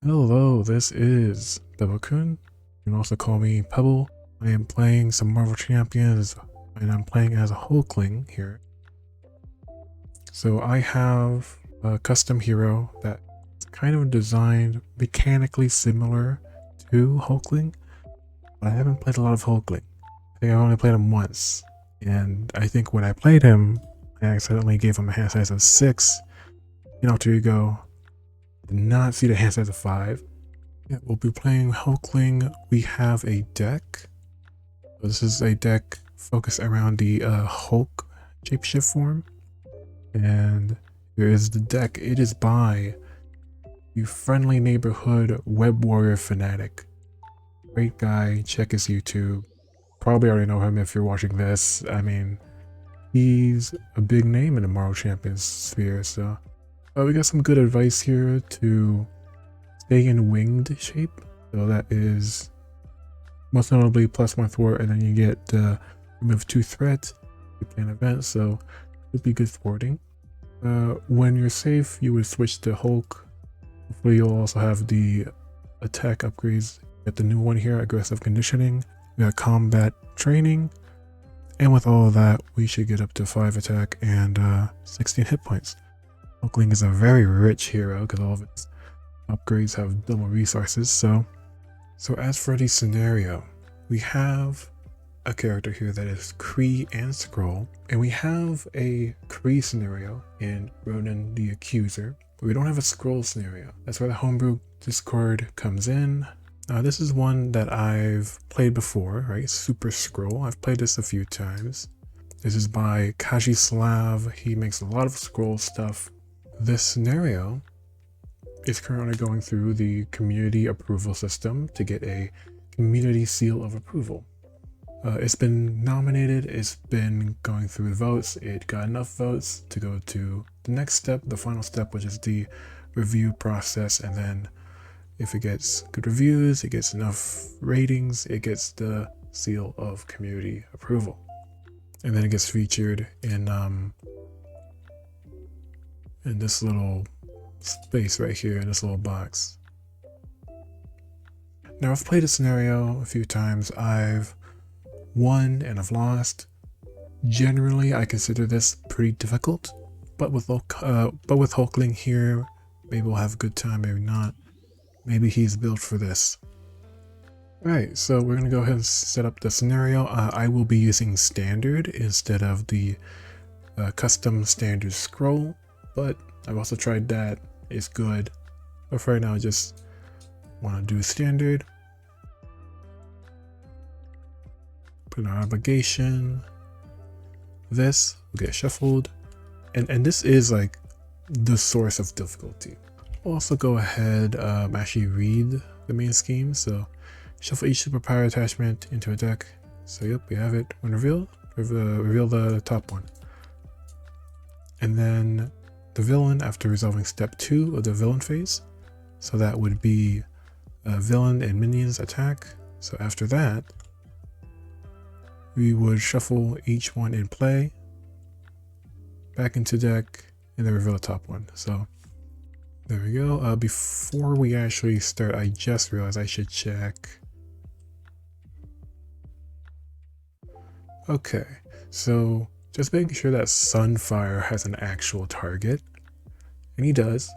Hello, this is Kun. You can also call me Pebble. I am playing some Marvel Champions, and I'm playing as a Hulkling here. So I have a custom hero that's kind of designed mechanically similar to Hulkling, but I haven't played a lot of Hulkling. I think I've only played him once, and I think when I played him, I accidentally gave him a hand size of 6 in Alter Ego. Did not see the hand size of 5. Yeah, we'll be playing Hulkling. We have a deck. So this is a deck focused around the Hulk shapeshift form. And here is the deck. It is by the friendly neighborhood Web-Warrior Fanatic. Great guy. Check his YouTube. Probably already know him if you're watching this. I mean, he's a big name in the Marvel Champions sphere. So we got some good advice here to stay in winged shape. So that is most notably +1 thwart, and then you get remove 2 threat, you can event, so it would be good thwarting. When you're safe, you would switch to Hulk. Hopefully you'll also have the attack upgrades. Get the new one here, aggressive conditioning. We got combat training, and with all of that, we should get up to 5 attack and 16 hit points. Hulkling is a very rich hero because all of its upgrades have double resources. So as for the scenario, we have a character here that is Kree and Skrull, and we have a Kree scenario in Ronan the Accuser, but we don't have a Skrull scenario. That's where the homebrew Discord comes in. This is one that I've played before, right? Super-Skrull. I've played this a few times. This is by Kajislav. He makes a lot of Skrull stuff. This scenario is currently going through the community approval system to get a community seal of approval. It's been nominated, it's been going through the votes, it got enough votes to go to the next step, the final step, which is the review process, and then if it gets good reviews, it gets enough ratings, it gets the seal of community approval. And then it gets featured in this little space right here in this little box. Now I've played a scenario a few times. I've won and I've lost. Generally, I consider this pretty difficult, but with Hulkling here, maybe we'll have a good time, maybe not. Maybe he's built for this. Alright, so we're gonna go ahead and set up the scenario. I will be using standard instead of the custom standard scroll, but I've also tried that. It's good, but for right now I just want to do standard. Put an obligation. This will get shuffled, and this is like the source of difficulty. We'll also go ahead actually read the main scheme. So shuffle each superpower attachment into a deck. So yep, we have it. When revealed, reveal the top one, and then the villain after resolving step 2 of the villain phase. So that would be villain and minions attack. So after that, we would shuffle each one in play, back into deck, and then reveal the top one. So there we go. Before we actually start, I just realized I should check. Okay, so just making sure that Sunfire has an actual target, and he does.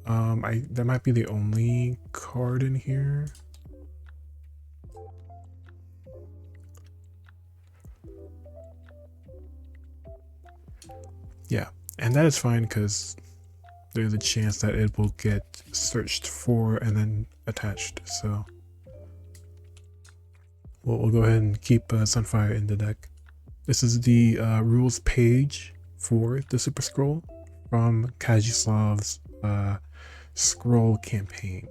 That might be the only card in here. Yeah, and that is fine because there's a chance that it will get searched for and then attached. So we'll go ahead and keep Sunfire in the deck. This is the rules page for the Super-Skrull from Kajislav's Skrull campaign.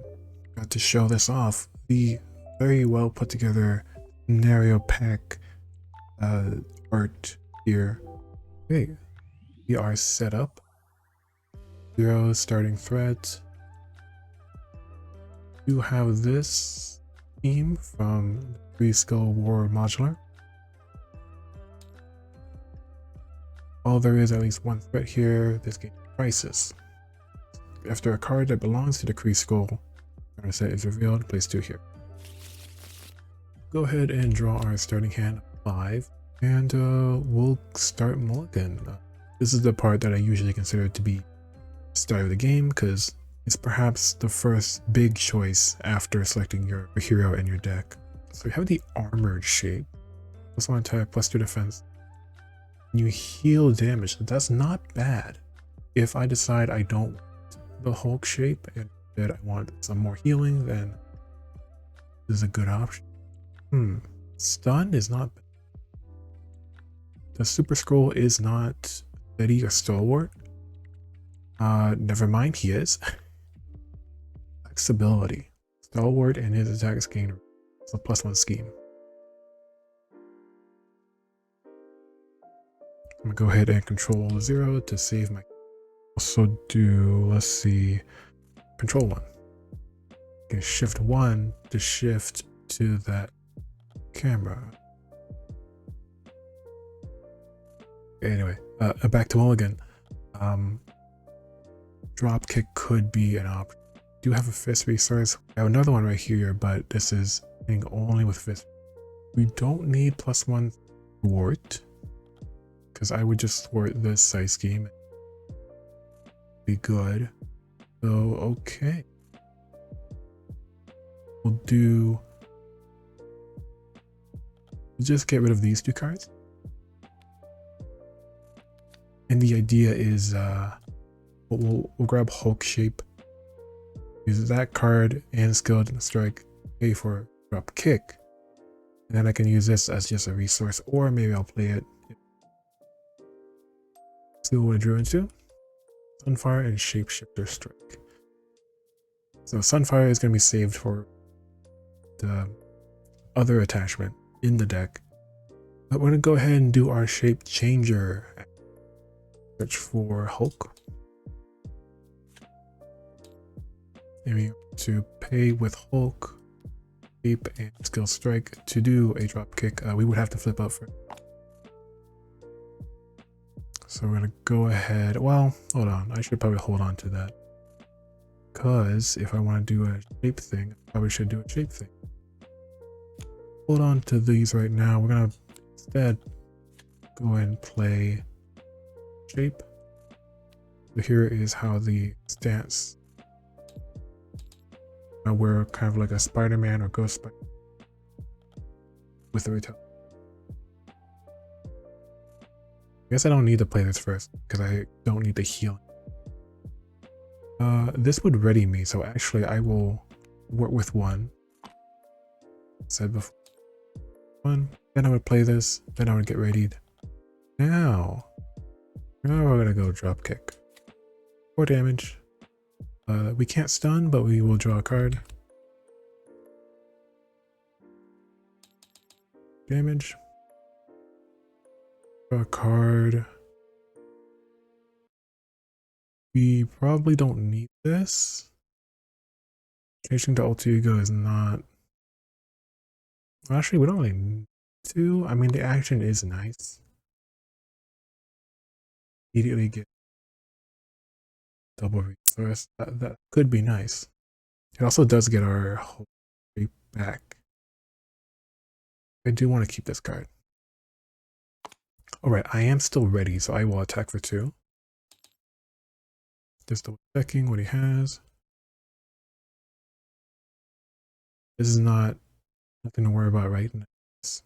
Got to show this off. The very well put together scenario pack art here. Okay, we are set up. 0 starting threat. You have this theme from the Vtuber War modular. All there is at least one threat here. This game crisis. after a card that belongs to the Kree-Skrull card set is revealed, place 2 here. Go ahead and draw our starting hand of 5, and we'll start mulligan. This is the part that I usually consider to be the start of the game, because it's perhaps the first big choice after selecting your hero in your deck. So we have the armored shape. +1 attack, +2 defense. You heal damage. That's not bad. If I decide I don't want the Hulk shape and that I want some more healing, then this is a good option. Stun is not bad. The Super-Skrull is not steady or stalwart. Never mind, he is. Flexibility. Stalwart and his attacks gain a +1 scheme. I'm gonna go ahead and control 0 to save my. Also do, let's see, control 1. Okay, shift 1 to shift to that camera. Anyway, back to mulligan. Drop kick could be an option. Do have a fist resource. I have another one right here, but this is hitting only with fist. We don't need +1 thwart, because I would just thwart this side scheme. Be good. So okay, we'll just get rid of these 2 cards. And the idea is we'll grab Hulk shape, use that card and skilled strike, pay for drop kick, and then I can use this as just a resource, or maybe I'll play it. See what it drew into. Sunfire and Shapeshifter Strike. So Sunfire is going to be saved for the other attachment in the deck. But we're going to go ahead and do our shape changer. Search for Hulk. And we to pay with Hulk, Shape, and Skill Strike to do a drop kick. We would have to flip out for it. So we're gonna go ahead. Well, hold on. I should probably hold on to that, because if I want to do a shape thing, I probably should do a shape thing. Hold on to these right now. We're gonna instead go and play shape. So here is how the stance. Now we're kind of like a Spider-Man or Ghost Spider with the retail. I guess I don't need to play this first because I don't need the healing. This would ready me, so actually I will work with 1. Said before. 1. Then I would play this. Then I would get readied. Now we're gonna go drop kick. 4 damage. We can't stun, but we will draw a card. Damage. Draw a card. We probably don't need this. Changing to Alter Ego is not. Well, actually, we don't really need to. I mean, the action is nice. Immediately get double resource. That could be nice. It also does get our whole shape back. I do want to keep this card. Alright, I am still ready, so I will attack for 2. Just double checking what he has. This is nothing to worry about right now. It's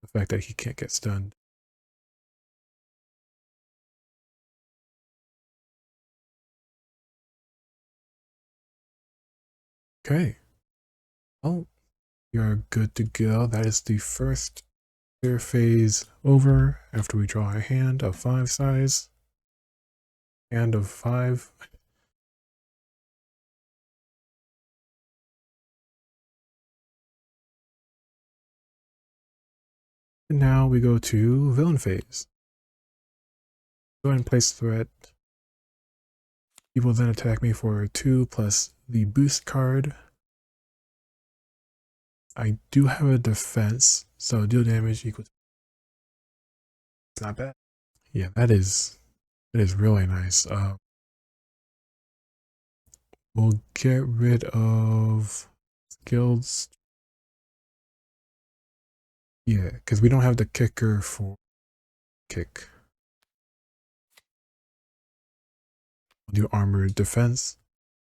the fact that he can't get stunned. Okay. Well, you're good to go. That is the first clear phase over after we draw a hand of 5 size. Hand of 5. And now we go to villain phase. Go ahead and place threat. He will then attack me for 2 plus the boost card. I do have a defense, so deal damage equals. It's not bad. Yeah, that is really nice. We'll get rid of skills. Yeah, because we don't have the kicker for kick. We'll do armored defense.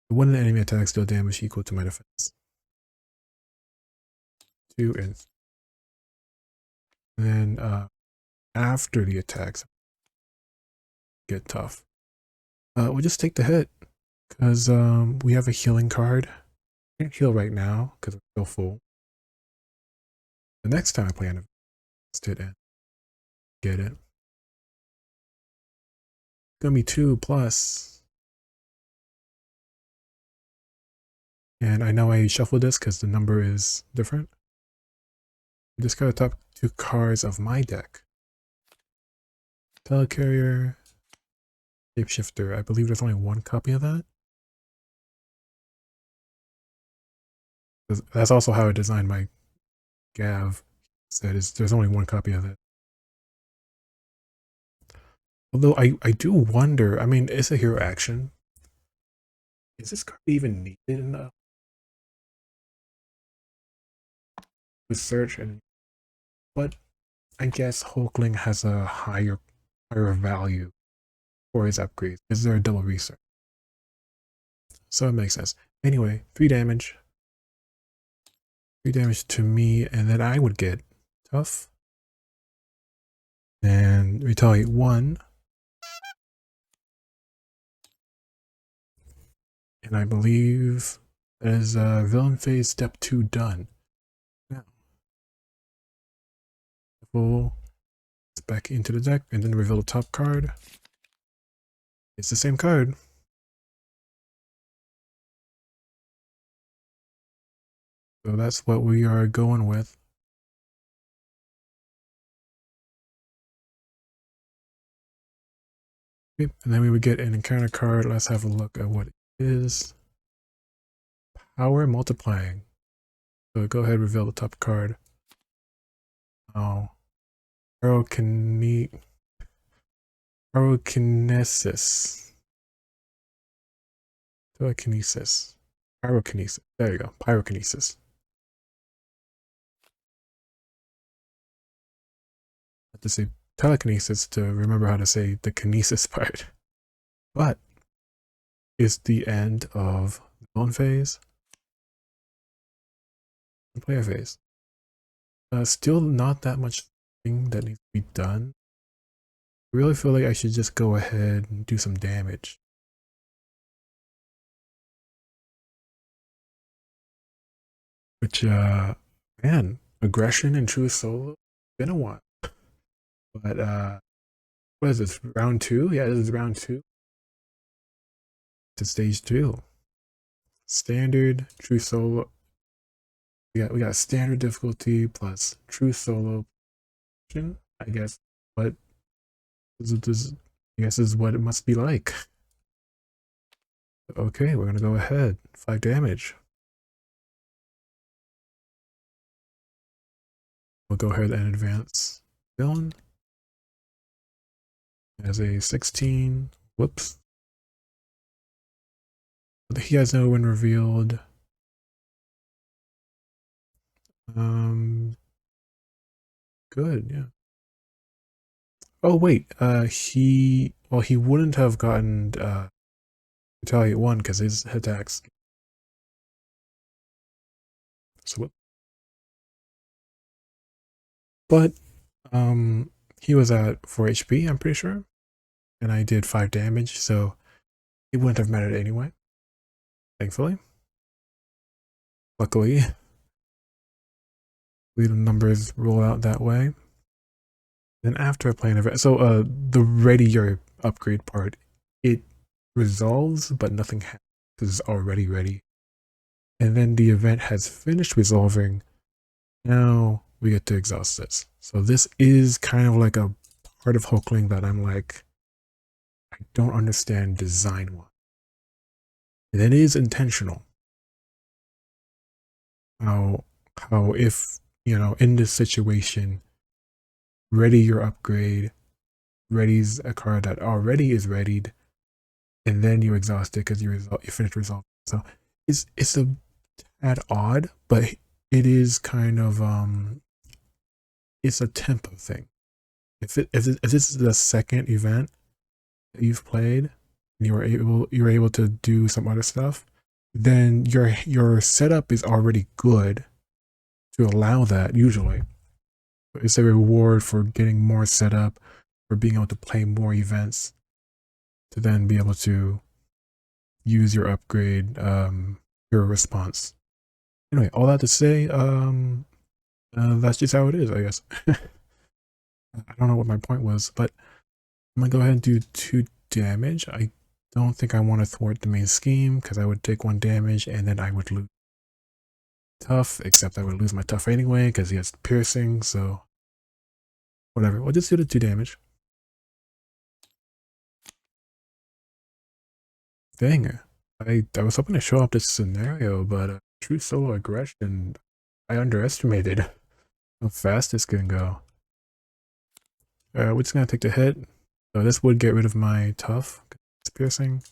When an enemy attacks, deal damage equal to my defense. 2 and then after the attacks get tough. We'll just take the hit because we have a healing card. I can't heal right now because I'm still full. The next time I play an event, and get it. It's gonna be 2+. And I know I shuffled this because the number is different. Discard the top 2 cards of my deck. Telecarrier, Shapeshifter. I believe there's only 1 copy of that. That's also how I designed my Gav. There's only 1 copy of it. Although I do wonder, I mean, it's a hero action. Is this card even needed enough? To search but I guess Hulkling has a higher value for his upgrades. Is there a double research? So it makes sense. Anyway, 3 damage. 3 damage to me, and then I would get tough. And retaliate 1. And I believe that is villain phase step 2 done. Now, full back into the deck, and then reveal the top card. It's the same card. So that's what we are going with. Okay, and then we would get an encounter card. Let's have a look at what it is. Power multiplying. So go ahead, reveal the top card. Oh. Pyrokinesis. Telekinesis. Pyrokinesis. There you go. Pyrokinesis. I have to say telekinesis to remember how to say the kinesis part. But it's the end of the villain phase. The player phase. Still not that much thing that needs to be done. I really feel like I should just go ahead and do some damage. Which, man, aggression and true solo, been a while. But, what is this, round 2? Yeah, this is round 2. To stage 2. Standard, true solo. We got standard difficulty plus true solo. I guess, but this I guess is what it must be like. Okay, we're gonna go ahead. 5 damage. We'll go ahead and advance villain as a 16. Whoops. He has no one revealed. Good, yeah. Oh wait, he wouldn't have gotten retaliate 1 because his attacks. So what? But he was at 4 HP, I'm pretty sure. And I did 5 damage, so it wouldn't have mattered anyway. Thankfully. Luckily. The numbers roll out that way. Then after I play an event, so the ready your upgrade part, it resolves, but nothing happens because it's already ready. And then the event has finished resolving. Now we get to exhaust this. So this is kind of like a part of Hulkling that I'm like, I don't understand design-wise. And it is intentional. How if, you know, in this situation, ready your upgrade, readies a card that already is readied, and then you exhaust it because you finish resolving So it's a tad odd, but it is kind of it's a tempo thing. If this is the second event that you've played and you were able to do some other stuff, then your setup is already good to allow that usually. It's a reward for getting more setup, for being able to play more events, to then be able to use your upgrade, your response. Anyway, all that to say, that's just how it is, I guess. I don't know what my point was, but I'm gonna go ahead and do 2 damage. I don't think I want to thwart the main scheme because I would take 1 damage and then I would lose tough, except I would lose my tough anyway because he has piercing, so whatever. We'll just do the 2 damage. Dang, I was hoping to show off this scenario, but true solo aggression, I underestimated how fast this can go. We're just gonna take the hit. So this would get rid of my tough. It's piercing.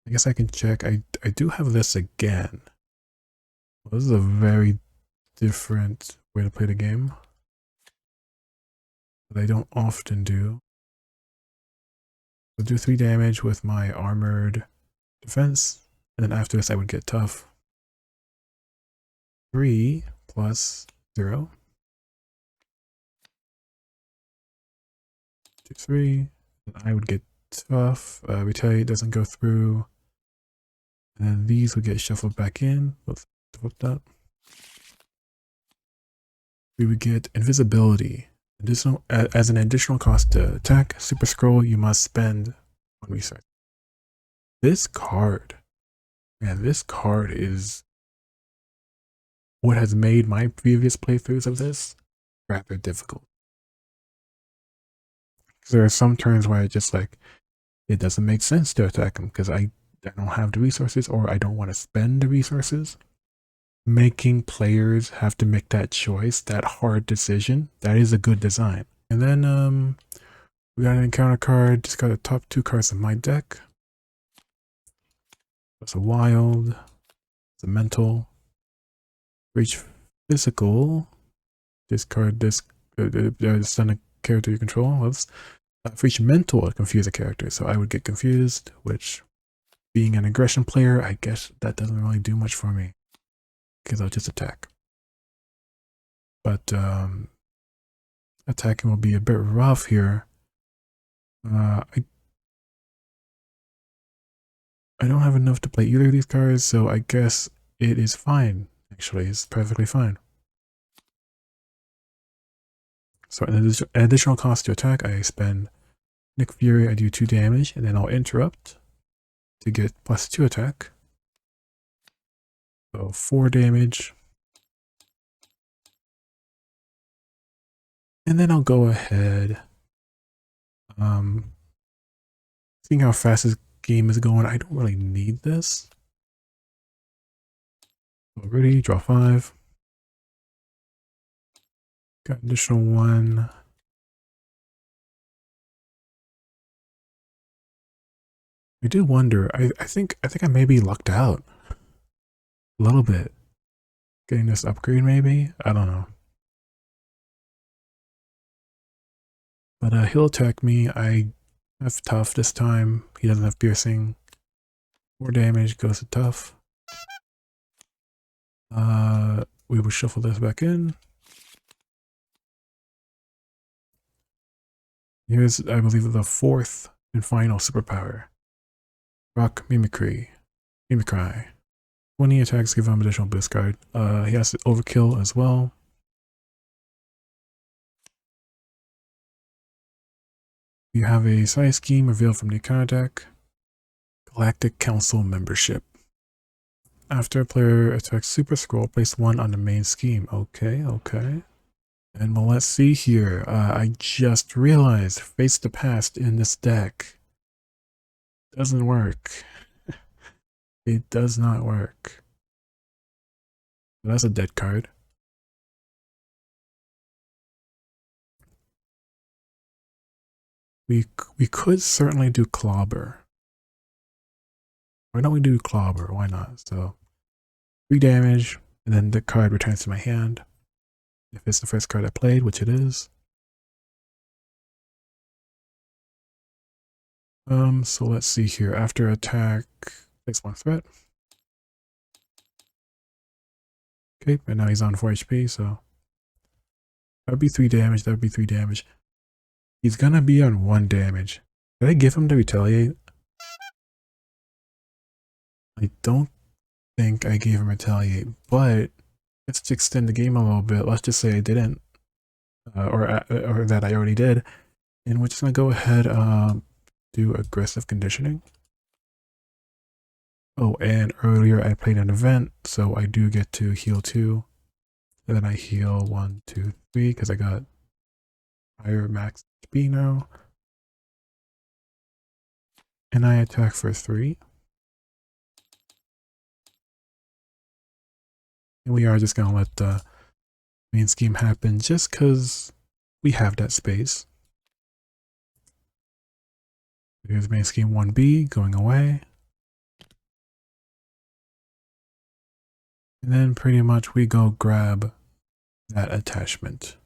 I guess I can check. I do have this again. Well, this is a very different way to play the game that I don't often do. I'll do 3 damage with my armored defense, and then after this I would get tough. 3 plus 0. 2, 3. And I would get tough. Retaliate doesn't go through. And then these would get shuffled back in. Let's flip that. We would get invisibility. As an additional cost to attack Super-Skrull, you must spend 1 resource. This card, man, this card is what has made my previous playthroughs of this rather difficult. Because there are some turns where I just like, it doesn't make sense to attack him because I don't have the resources or I don't want to spend the resources. Making players have to make that choice, that hard decision, that is a good design. And then we got an encounter card, just got the top 2 cards of my deck. That's a wild, it's a mental. Reach physical, discard this, send a character you control. For each mental, it confuse a character, so I would get confused, which being an aggression player, I guess that doesn't really do much for me because I'll just attack. But attacking will be a bit rough here. I don't have enough to play either of these cards, so I guess it is fine. Actually, it's perfectly fine. So an additional cost to attack, I spend Nick Fury, I do 2 damage, and then I'll interrupt to get +2 attack. So 4 damage. And then I'll go ahead. Seeing how fast this game is going, I don't really need this. Already, draw 5. Got additional 1. I do wonder, I think I may be lucked out. A little bit. Getting this upgrade maybe? I don't know. But he'll attack me. I have tough this time. He doesn't have piercing. 4 damage goes to tough. We will shuffle this back in. Here's, I believe, the 4th and final superpower. Rock Mimicry. 20 attacks give him additional boost card. He has to overkill as well. You have a size scheme revealed from the encounter deck. Galactic Council membership. After a player attacks Super-Skrull, place 1 on the main scheme. Okay. And well, let's see here. I just realized Face the Past in this deck doesn't work. It does not work. That's a dead card. We could certainly do Clobber. Why don't we do clobber? Why not? So 3 damage, and then the card returns to my hand. If it's the first card I played, which it is. So let's see here. After attack, takes 1 threat. Okay, and now he's on 4 HP, so that would be 3 damage, that would be 3 damage. He's gonna be on 1 damage. Did I give him to retaliate? I don't think I gave him retaliate, but let's extend the game a little bit. Let's just say I didn't, or that I already did, and we're just gonna go ahead do aggressive conditioning. Oh, and earlier I played an event, so I do get to heal 2. And then I heal 1, 2, 3 because I got higher max HP now. And I attack for 3. And we are just gonna let the main scheme happen just because we have that space. Here's main scheme 1B going away. And then pretty much we go grab that attachment.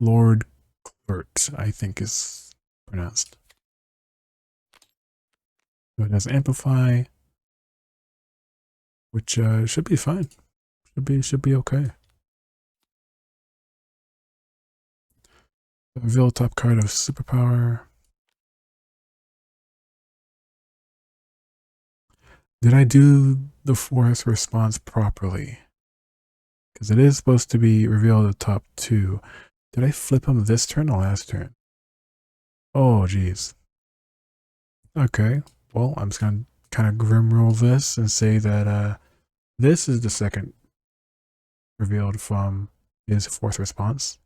Lord Clert, I think is pronounced. So it has amplify, which should be fine. Should be okay. Reveal top card of superpower. Did I do the 4th response properly? Because it is supposed to be reveal the top 2. Did I flip him this turn or last turn? Oh, geez. Okay, well, I'm just going to kind of grim roll this and say that this is the second revealed from his 4th response.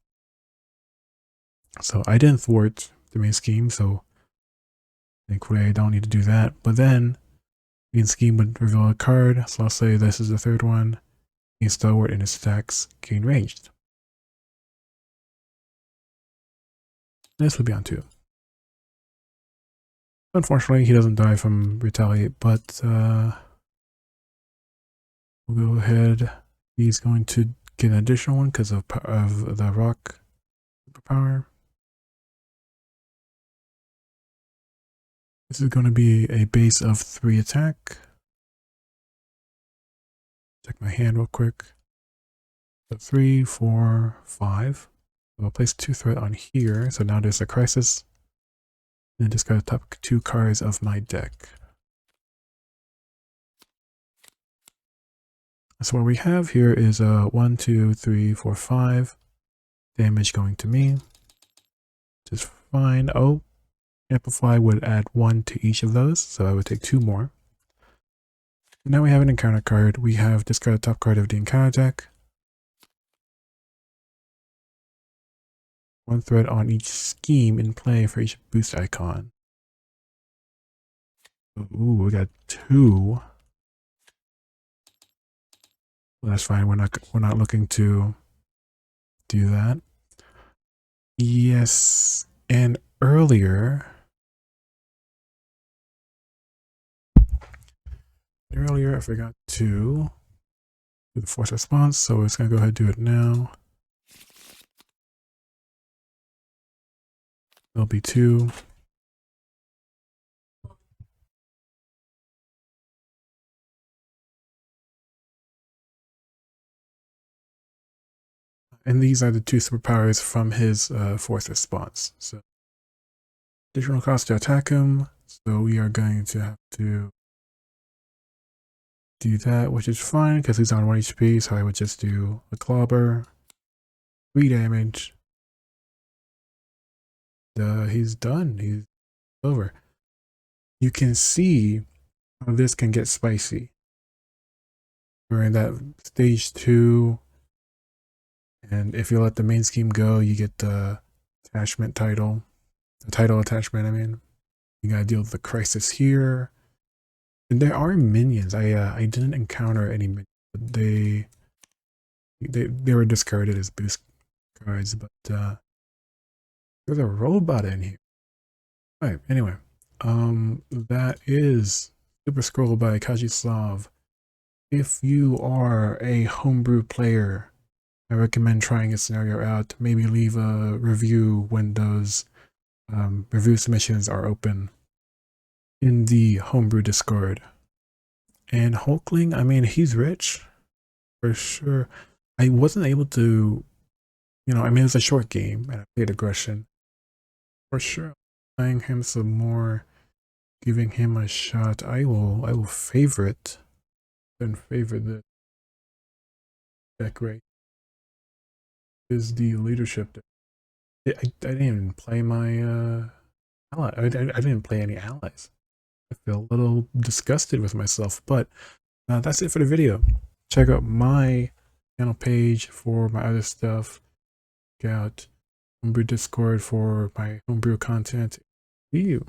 So I didn't thwart the main scheme, so thankfully I don't need to do that. But then main scheme would reveal a card, so I'll say this is the 3rd one. Gain stalwart and his stacks gain ranged. This would be on 2. Unfortunately, he doesn't die from retaliate, but we'll go ahead. He's going to get an additional one because of the rock superpower. This is going to be a base of 3 attack. Check my hand real quick. So 3, 4, 5. So I'll place 2 threat on here. So now there's a crisis. And discard the top 2 cards of my deck. So what we have here is 1, 2, 3, 4, 5 damage going to me. Which is fine. Oh, amplify would add 1 to each of those, so I would take 2 more. And now we have an encounter card. We have discard the top card of the encounter deck. 1 threat on each scheme in play for each boost icon. Ooh, we got 2. Well, that's fine. We're not looking to do that. Yes, and earlier I forgot to do the 4th response, so it's gonna go ahead and do it now. There'll be 2. And these are the 2 superpowers from his 4th response. So additional cost to attack him. So we are going to have to do that, which is fine because he's on 1 HP. So I would just do a clobber, 3 damage. He's done. He's over. You can see how this can get spicy. We're in that stage 2. And if you let the main scheme go, you get the attachment title. The title attachment, I mean. You gotta deal with the crisis here. And there are minions. I didn't encounter any minions. But they were discarded as boost cards, but There's a robot in here. Alright, anyway. That is Super-Skrull by Kajislav. If you are a homebrew player, I recommend trying a scenario out. Maybe leave a review when those review submissions are open in the homebrew Discord. And Hulkling, I mean, he's rich for sure. I wasn't able to, I mean, it's a short game and I played aggression for sure. Playing him some more, giving him a shot. I will favorite and favorite the deck right. Is the leadership deck. I didn't even play my ally. I didn't play any allies. I feel a little disgusted with myself, but that's it for the video. Check out my channel page for my other stuff. Check out homebrew Discord for my homebrew content. See you.